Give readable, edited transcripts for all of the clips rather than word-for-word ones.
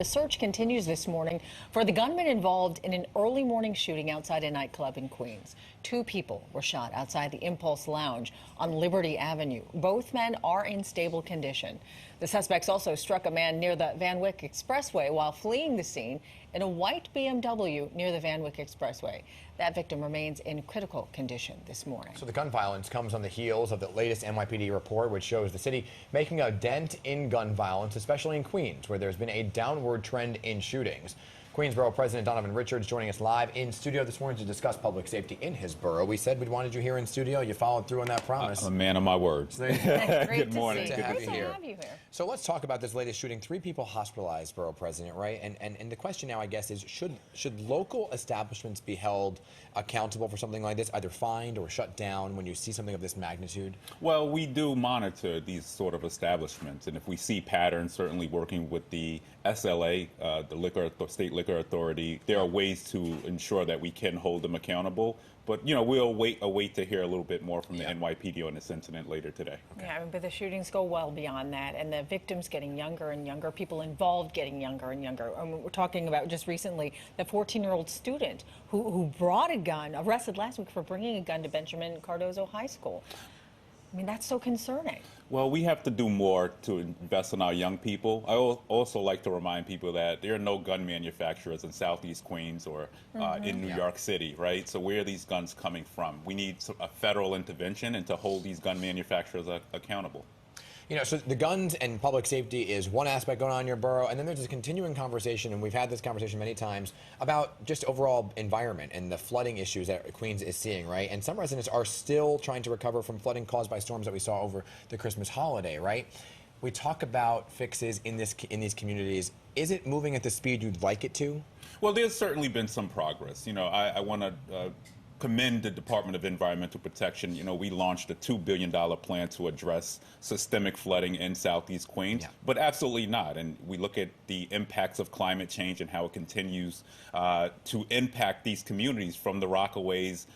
The search continues this morning for the gunman involved in an early morning shooting outside a nightclub in Queens. 2 people were shot outside the Impulse Lounge on Liberty Avenue. Both men are in stable condition. The suspects also struck a man near the Van Wyck Expressway while fleeing the scene in a white BMW near the Van Wyck Expressway. That victim remains in critical condition this morning. So the gun violence comes on the heels of the latest NYPD report, which shows the city making a dent in gun violence, especially in Queens, where there's been a downward trend in shootings. Queens Borough President Donovan joining us live in studio this morning to discuss public safety in his borough. We said we wanted you here in studio. You followed through on that promise. I'm a man of my words. Good morning. Good to have you here. So let's talk about this latest shooting. 3 people hospitalized, Borough President, right? And the question now, I guess, is should local establishments be held accountable for something like this, either fined or shut down when you see something of this magnitude? Well, we do monitor these sort of establishments, and if we see patterns, certainly working with the SLA, the State Liquor Authority, there are ways to ensure that we can hold them accountable. But, you know, we'll await to hear a little bit more from the NYPD on this incident later today. Okay. Yeah, but the shootings go well beyond that, and the victims getting younger and younger, people involved getting younger and younger. We're talking about just recently the 14-year-old student who brought a gun, arrested last week for bringing a gun to Benjamin Cardozo High School. I mean, that's so concerning. Well, we have to do more to invest in our young people. I also like to remind people that there are no gun manufacturers in Southeast Queens or in New York City, right? So where are these guns coming from? We need a federal intervention and to hold these gun manufacturers accountable. You know, so the guns and public safety is one aspect going on in your borough, and then there's a continuing conversation, and we've had this conversation many times, about just overall environment and the flooding issues that Queens is seeing, right? And some residents are still trying to recover from flooding caused by storms that we saw over the Christmas holiday, right? We talk about fixes in these communities. Is it moving at the speed you'd like it to? Well, there's certainly been some progress. You know, I want to commend the Department of Environmental Protection. You know, we launched a $2 billion plan to address systemic flooding in Southeast Queens, but absolutely not. And we look at the impacts of climate change and how it continues to impact these communities from the Rockaways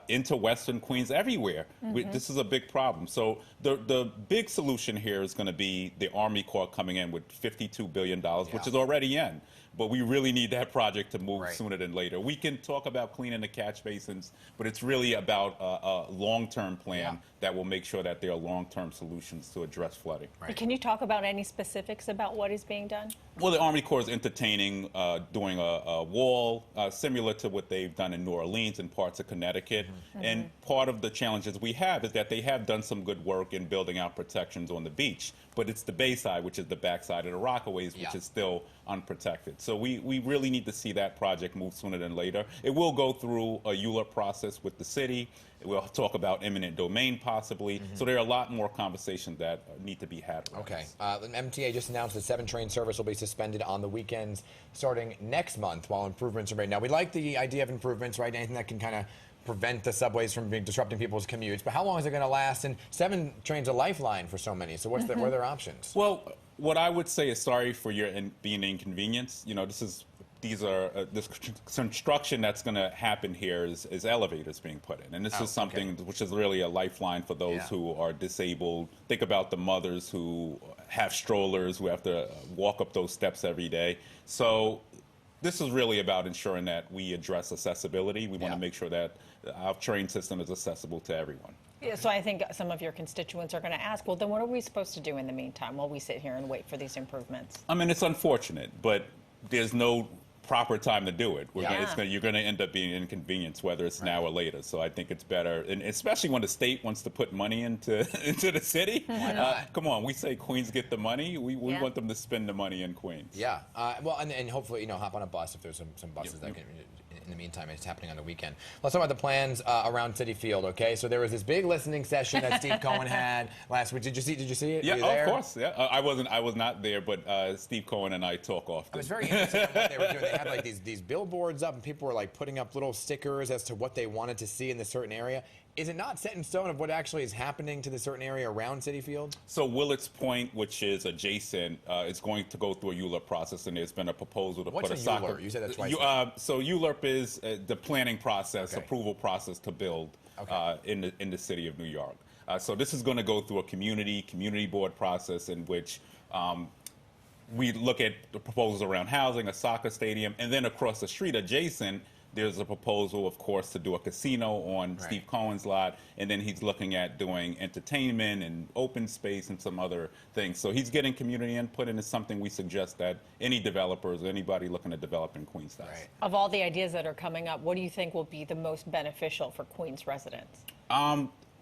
into Western Queens, everywhere. This is a big problem. So the big solution here is going to be the Army Corps coming in with $52 billion, which is already in. But we really need that project to move sooner than later. We can talk about cleaning the catch basins, but it's really about a long-term plan that will make sure that there are long-term solutions to address flooding. Can you talk about any specifics about what is being done? Well, the Army Corps is entertaining doing a wall similar to what they've done in New Orleans and parts of Connecticut. And part of the challenges we have is that they have done some good work in building out protections on the beach, but it's the bayside, which is the backside of the Rockaways, which is still unprotected. So we really need to see that project move sooner than later. It will go through a ULURP process with the city. We'll talk about eminent domain possibly. So there are a lot more conversations that need to be had. Okay. MTA just announced that 7-train service will be suspended on the weekends starting next month while improvements are made. Now, we like the idea of improvements, right? Anything that can kind of prevent the subways from disrupting people's commutes. But how long is it going to last? And 7 trains a lifeline for so many. So what are their options? Well, what I would say is sorry for your being inconvenience. You know, this construction that's going to happen here is elevators being put in. And this is something which is really a lifeline for those who are disabled. Think about the mothers who have strollers, who have to walk up those steps every day. So this is really about ensuring that we address accessibility. We want to make sure that our train system is accessible to everyone. Yeah, so I think some of your constituents are going to ask, well, then what are we supposed to do in the meantime while we sit here and wait for these improvements? I mean, it's unfortunate, but there's no proper time to do it. You're going to end up being inconvenienced, whether it's now or later. So I think it's better, and especially when the state wants to put money into the city. Come on, we say Queens get the money. We want them to spend the money in Queens. Yeah. Well, and hopefully, you know, hop on a bus if there's some buses that can. In the meantime, it's happening on the weekend. Let's talk about the plans around Citi Field. Okay, so there was this big listening session that Steve Cohen had last week. Did you see it? Yeah, of course. Yeah, I was not there, but Steve Cohen and I talk often. It was very interesting what they were doing. They had like these billboards up, and people were like putting up little stickers as to what they wanted to see in this certain area. Is it not set in stone of what actually is happening to the certain area around Citi Field? So Willets Point, which is adjacent, is going to go through a ULURP process, and there's been a proposal to put a soccer. ULURP? You said that twice. So ULURP is the planning process, approval process to build in the city of New York. So this is going to go through a community board process in which we look at the proposals around housing, a soccer stadium, and then across the street adjacent, there's a proposal, of course, to do a casino on Steve Cohen's lot, and then he's looking at doing entertainment and open space and some other things. So he's getting community input, and it's something we suggest that any developers or anybody looking to develop in Queens does. Of all the ideas that are coming up, what do you think will be the most beneficial for Queens residents?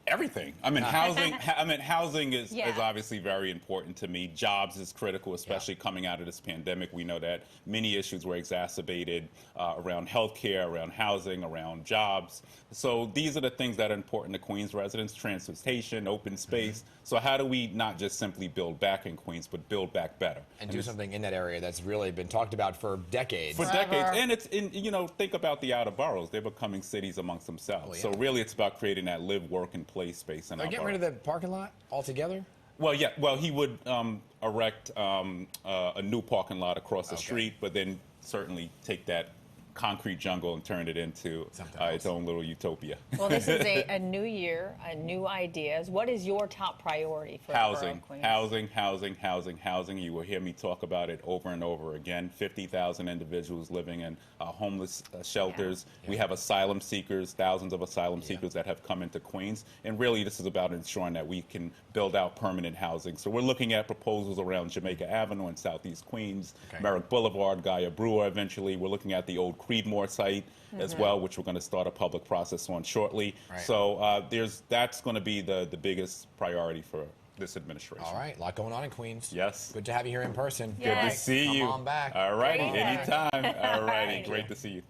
Everything. I mean, housing is obviously very important to me. Jobs is critical, especially coming out of this pandemic. We know that many issues were exacerbated around healthcare, around housing, around jobs. So these are the things that are important to Queens residents: transportation, open space. So how do we not just simply build back in Queens, but build back better and do something in that area that's really been talked about for decades? And it's think about the outer boroughs; they're becoming cities amongst themselves. So really, it's about creating that live, work, and play space in our getting rid of the parking lot altogether? Well, yeah. Well, he would erect a new parking lot across the street, but then certainly take that concrete jungle and turn it into its own little utopia. Well, this is a new year, new ideas. What is your top priority for housing? Queens? Housing. You will hear me talk about it over and over again. 50,000 individuals living in homeless shelters. We have asylum seekers, thousands of asylum seekers that have come into Queens. And really, this is about ensuring that we can build out permanent housing. So we're looking at proposals around Jamaica Avenue in Southeast Queens, Merrick Boulevard, Gaia Brewer eventually. We're looking at the old Creedmoor site as well, which we're going to start a public process on shortly. So that's going to be the biggest priority for this administration. All right, a lot going on in Queens. Yes. Good to have you here in person. Yes. Good to see you. Come on back. All righty, anytime. All righty, great to see you.